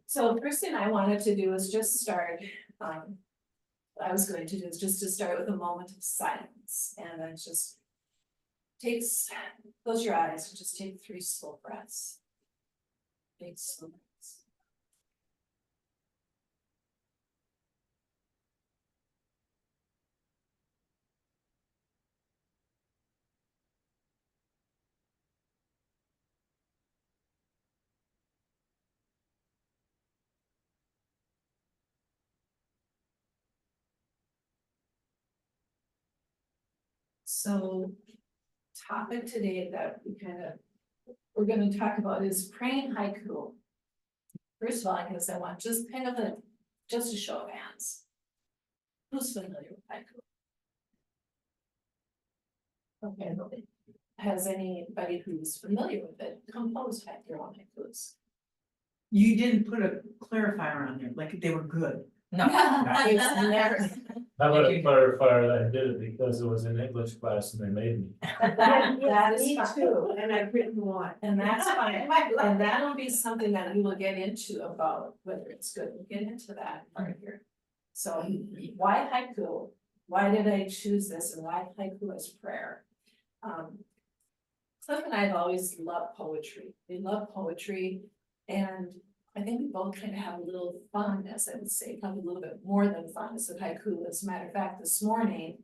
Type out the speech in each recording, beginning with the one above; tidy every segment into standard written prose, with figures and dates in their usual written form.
So the first thing I wanted to do is just start, what I was going to do is just to start with a moment of silence, and then just close your eyes and just take 3 slow breaths. Big slow breaths. So, topic today that we're going to talk about is praying haiku. First of all, I guess I want just a show of hands. Who's familiar with haiku? Okay, has anybody who's familiar with it composed their own haikus? You didn't put a clarifier on there, like they were good. No. It's never. How about a clarifier that I did it because it was in English class and they made me. That is Me fine. too, and I've written one. And that's fine, and that'll be something that we will get into about whether it's good, we'll get into that part here. So, why haiku? Why did I choose this, and why haiku as prayer? Cliff and I have always loved poetry, we love poetry, and I think we both kind of have a little fondness, I would say, probably a little bit more than fondness of haiku. As a matter of fact, this morning,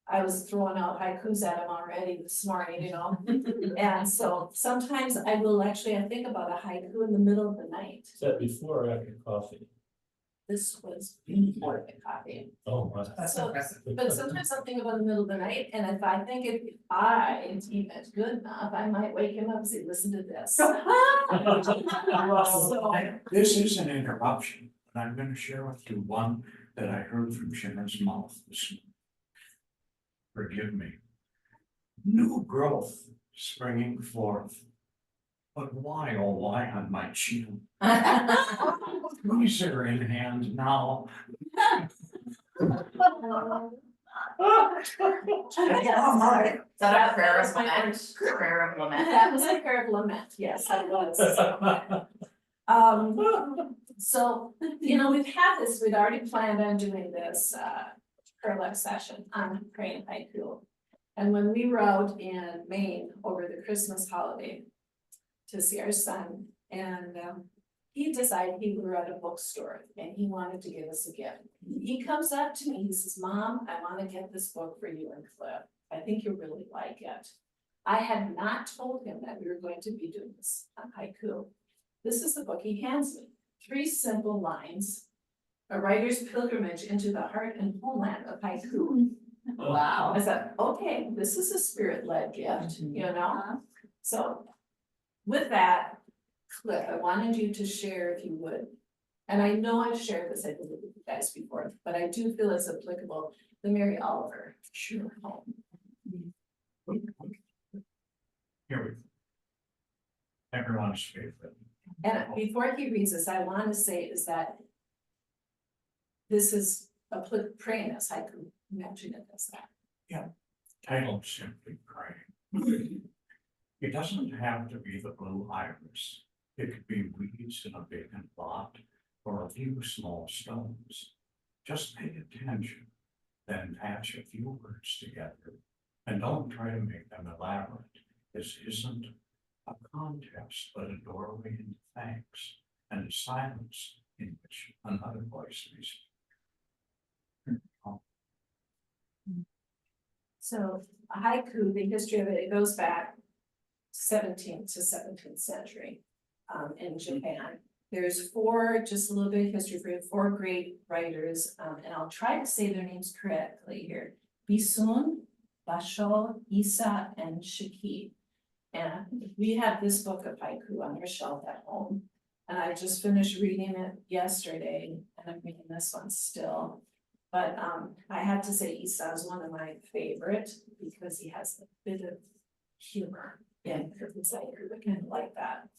I was throwing out haikus at him already this morning, and so sometimes I think about a haiku in the middle of the night. Is that before or after coffee? This was before the coffee. Oh, wow. That's So, impressive. but sometimes I'll think about the middle of the night, and if I think it's even good enough, I might wake him up and say, listen to this. So, This is an interruption, but I'm gonna share with you one that I heard from Sharon's mouth this morning. Forgive me. New growth springing forth. But why, oh why on my chin? Tweezer in hand now. Is that a prayer of lament? Prayer of lament. that was a prayer of lament, yes, that was. So, we've already planned on doing this, PrayerLab session on praying haiku. And when we were out in Maine over the Christmas holiday to see our son, and he decided we were at a bookstore and he wanted to give us a gift. He comes up to me, he says, Mom, I want to get this book for you and Cliff. I think you'll really like it. I had not told him that we were going to be doing this on haiku. This is the book he hands me. 3 simple lines, a writer's pilgrimage into the heart and homeland of haiku. Wow. I said, okay, this is a spirit-led gift, So with that, Cliff, I wanted you to share if you would. And I know I've shared this, I believe, with you guys before, but I do feel it's applicable, the Mary Oliver Sure Home. Here we go. Everyone's favorite. And before he reads this, I want to say is that this is praying as haiku, imagine it as that. Titled simply Praying. It doesn't have to be the blue iris. It could be weeds in a vacant lot or a few small stones. Just pay attention, then patch a few words together, and don't try to make them elaborate. This isn't a contest, but a doorway into thanks and a silence in which another voice may speak. So haiku, the history of it goes back 17th to 17th century in Japan. There's 4, just a little bit of history for you, 4 great writers, and I'll try to say their names correctly here. Bisun, Basho, Isa, and Shiki. And we have this book of haiku on our shelf at home. And I just finished reading it yesterday, and I'm reading this one still. But I had to say Isa is one of my favorite because he has a bit of humor in his haiku, I kind of like that.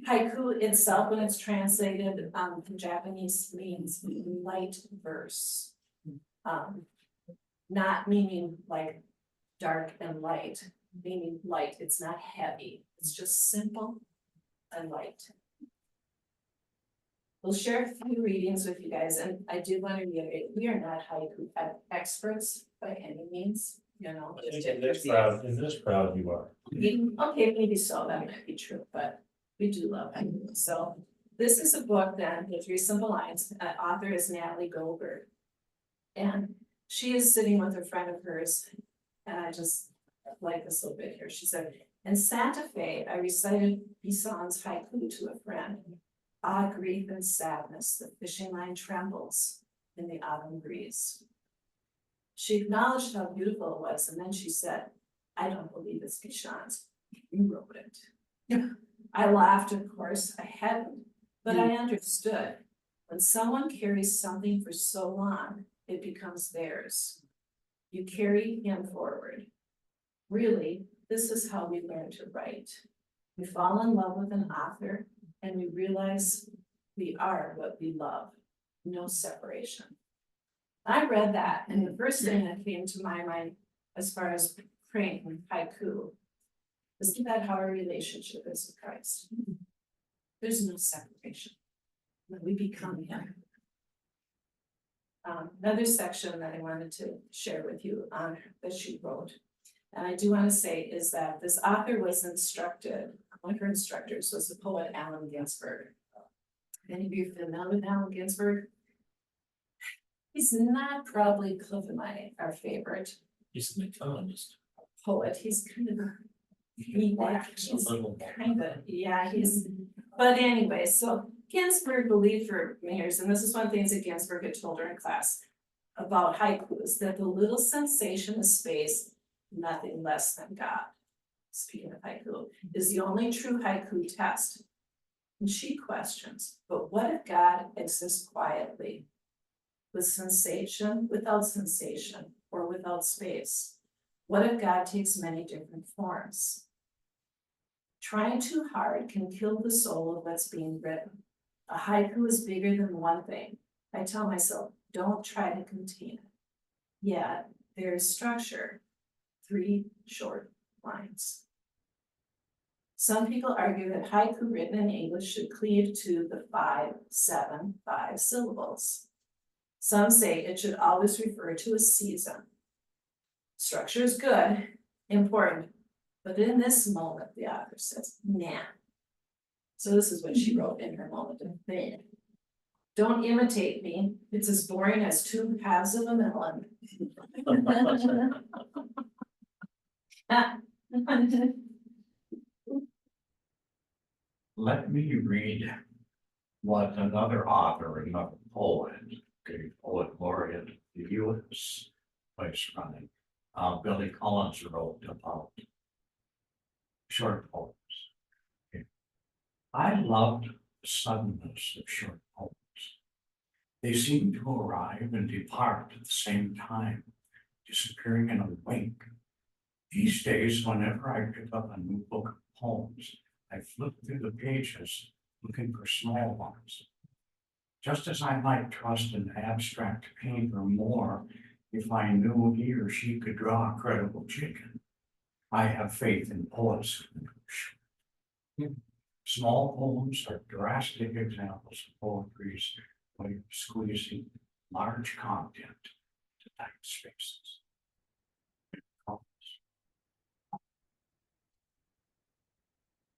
Haiku itself, when it's translated from Japanese, means light verse. Not meaning like dark and light, meaning light. It's not heavy, it's just simple and light. we'll share a few readings with you guys, and I do want to reiterate, we are not haiku experts by any means, you know. I think just in this crowd you are. Okay, maybe so, that might be true, but we do love haiku. So this is a book then, the 3 Simple Lines, author is Natalie Goldberg. And she is sitting with a friend of hers, and I just like this little bit here. She said, in Santa Fe, I recited Bison's haiku to a friend. Ah, grief and sadness, the fishing line trembles in the autumn breeze. She acknowledged how beautiful it was, and then she said, I don't believe it's Bison's. You wrote it. I laughed, of course, I hadn't, but I understood. When someone carries something for so long, it becomes theirs. You carry him forward. Really, this is how we learn to write. We fall in love with an author and we realize we are what we love. No separation. I read that, and the first thing that came to my mind as far as praying with haiku, isn't that how our relationship is with Christ? There's no separation. When we become him. Another section that I wanted to share with you that she wrote, and I do want to say is that this author was instructed, one of her instructors was the poet Allen Ginsberg. Any of you familiar with Allen Ginsberg? He's not probably Cliff and I, our favorite He's an economist. poet. He's kind of but anyway, so Ginsberg believed for years, and this is one of the things that Ginsberg had told her in class about haiku, is that the little sensation of space, nothing less than God, speaking of haiku, is the only true haiku test. And she questions, but what if God exists quietly, with sensation, without sensation, or without space? What if God takes many different forms? Trying too hard can kill the soul of what's being written. A haiku is bigger than one thing. I tell myself, don't try to contain it. Yet, there is structure, 3 short lines. Some people argue that haiku written in English should cleave to the 5, 7, 5 syllables. Some say it should always refer to a season. Structure is good, important, but in this moment, the author says, nah. So this is what she wrote in her moment of pain. Don't imitate me, it's as boring as 2 halves of a melon. Let me read what another author, another poet, poet laureate, the U.S. Vice running, Billy Collins wrote about short poems. Okay. I loved the suddenness of short poems. They seem to arrive and depart at the same time, disappearing in a wink. These days, whenever I pick up a new book of poems, I flip through the pages looking for small ones. Just as I might trust an abstract painter more if I knew he or she could draw a credible chicken, I have faith in poets. Small poems are drastic examples of poetry's way of squeezing large content to tight spaces.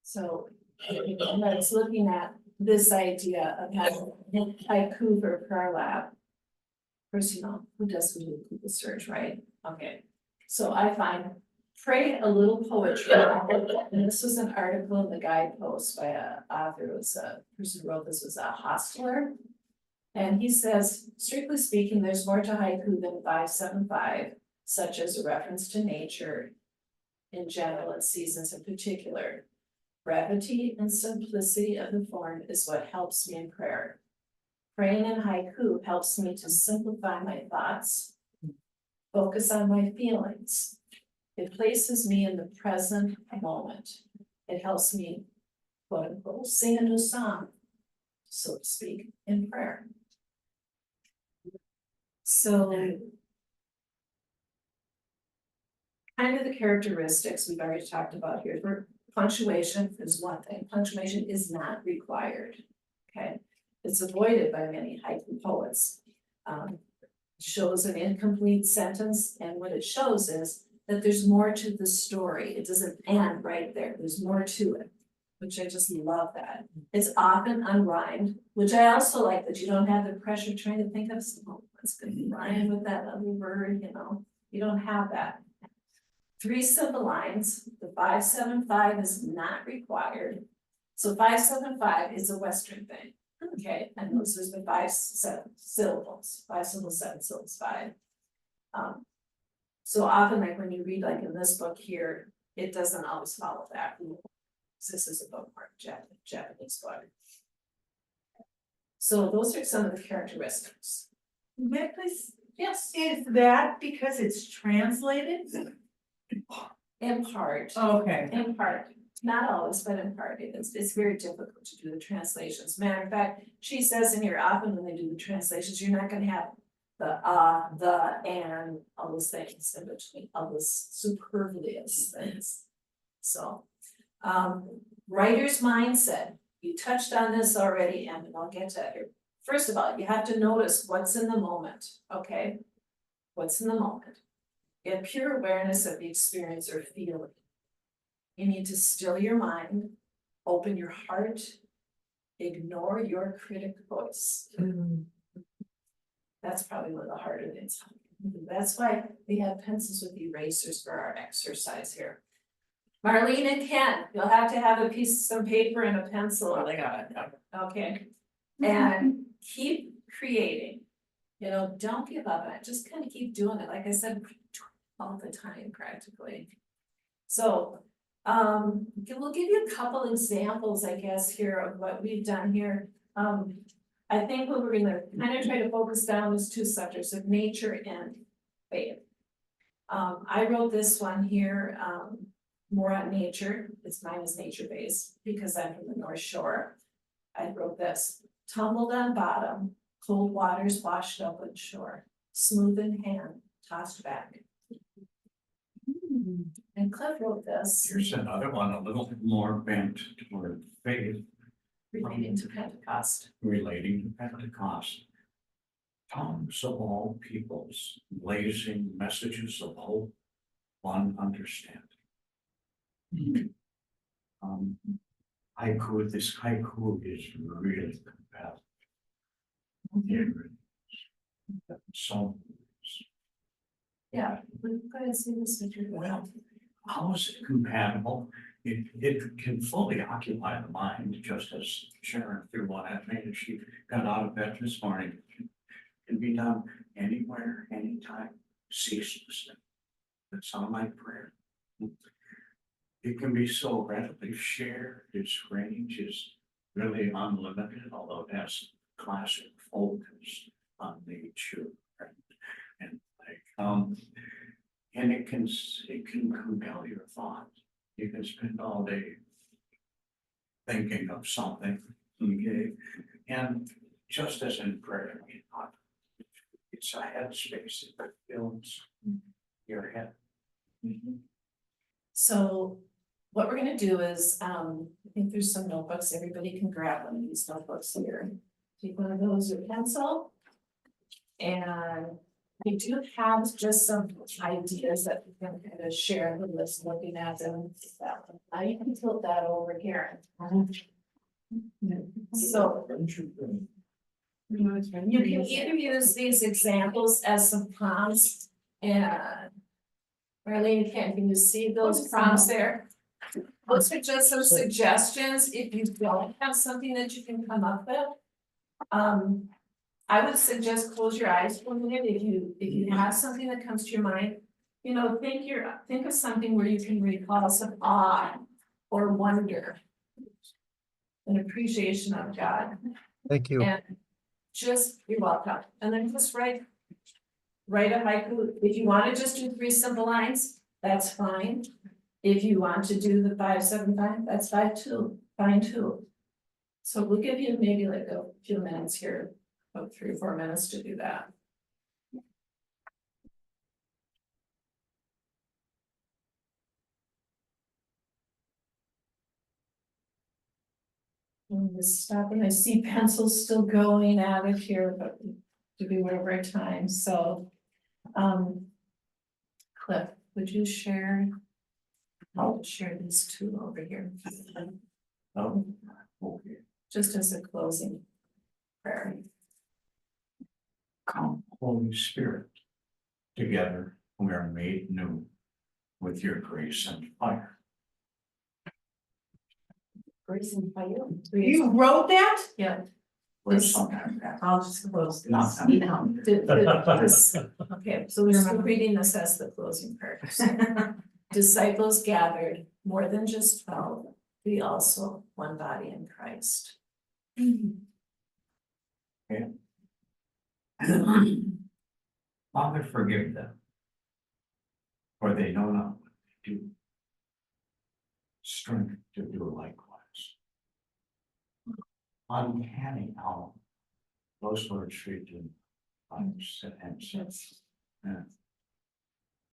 So I was looking at this idea of having haiku for PrayerLab. First, you know, who doesn't do Google search, right? Okay, so I find pray a little poetry. And this was an article in the Guidepost by an author, it was a person who wrote this was a hostler. And he says, strictly speaking, there's more to haiku than 575, such as a reference to nature in general and seasons in particular. Brevity and simplicity of the form is what helps me in prayer. Praying in haiku helps me to simplify my thoughts, focus on my feelings. It places me in the present moment. It helps me, quote unquote, sing a new song, so to speak, in prayer. So, kind of the characteristics we've already talked about here. For punctuation is one thing. Punctuation is not required. Okay. It's avoided by many haiku poets. Shows an incomplete sentence, and what it shows is that there's more to the story. It doesn't end right there, there's more to it, which I just love that. It's often unrhymed, which I also like, that you don't have the pressure trying to think of what's gonna rhyme with that other word, you know, you don't have that. 3 simple lines, the 5-7-5 is not required. So 5-7-5 is a Western thing, okay, and this is the 5-7 syllables, 5 syllables, 7 syllables, 5. So often, like when you read, like in this book here, it doesn't always follow that rule. This is a bookmark Japanese book. So those are some of the characteristics. May I please, Yes, is that because it's translated? in part. Okay. In part, not always, but in part, it's very difficult to do the translations. Matter of fact, she says in here, often when they do the translations, you're not gonna have the, and all those things in between, all those superfluous things. So, writer's mindset, you touched on this already, and I'll get to it. First of all, you have to notice what's in the moment, okay? What's in the moment? Get pure awareness of the experience or feeling. You need to still your mind, open your heart, ignore your critic voice. That's probably one of the harder things. That's why we have pencils with erasers for our exercise here. Marlene and Ken, you'll have to have a piece of some paper and a pencil. Oh, they got it. Okay, and keep creating. You know, don't give up on it, just kind of keep doing it, like I said, all the time practically. So, we'll give you a couple examples, I guess, here of what we've done here. I think what we're gonna kind of try to focus down is 2 subjects of nature and faith. I wrote this one here, more on nature, mine is nature-based, because I'm from the North Shore. I wrote this, tumbled on bottom, cold waters washed up on shore, smooth in hand, tossed back. And Cliff wrote this, Here's another one, a little more bent toward faith, relating to Pentecost. relating to Pentecost. Tongues of all peoples, blazing messages of hope, one understanding. This haiku is really compelling. It really is. So, Yeah, go ahead and see this picture. well, how is it compatible? It can fully occupy the mind, just as Sharon threw one at me, and she got out of bed this morning. It can be done anywhere, anytime, ceaselessly. It's on my prayer. It can be so readily shared, its range is really unlimited, although it has classic focus on nature. Right? And and it can compel your thought. You can spend all day thinking of something, okay? And just as in prayer, it's a headspace that fills your head. So what we're gonna do is, I think there's some notebooks, everybody can grab one of these notebooks here. Take one of those, your pencil. And we do have just some ideas that we can kind of share with us looking at them. Now you can tilt that over here. So you can either use these examples as some prompts, and Marlene, can you see those prompts there? Those are just some suggestions if you don't have something that you can come up with. I would suggest close your eyes for a minute if you have something that comes to your mind. You know, think of something where you can recall some awe or wonder. An appreciation of God. Thank you. And just, you're welcome, and then just write a haiku. If you want to just do 3 simple lines, that's fine. If you want to do the 5-7-5, that's fine too. So we'll give you maybe like a few minutes here, about 3 or 4 minutes to do that. I'm just stopping, I see pencils still going out of here, but do we over our time, so. Cliff, would you share? I'll share these two over here, Oh, okay. just as a closing prayer. Come, Holy Spirit, together we are made new with your grace and fire. Grace and fire. You wrote that? Yeah. Or something like that. I'll just close this. Not that. You know. Okay, so we're still reading this as the closing prayer. Disciples gathered, more than just 12, we also one body in Christ. Father, forgive them, for they know not what they do. Strength to do likewise. Uncanny how those words treat you. And sense.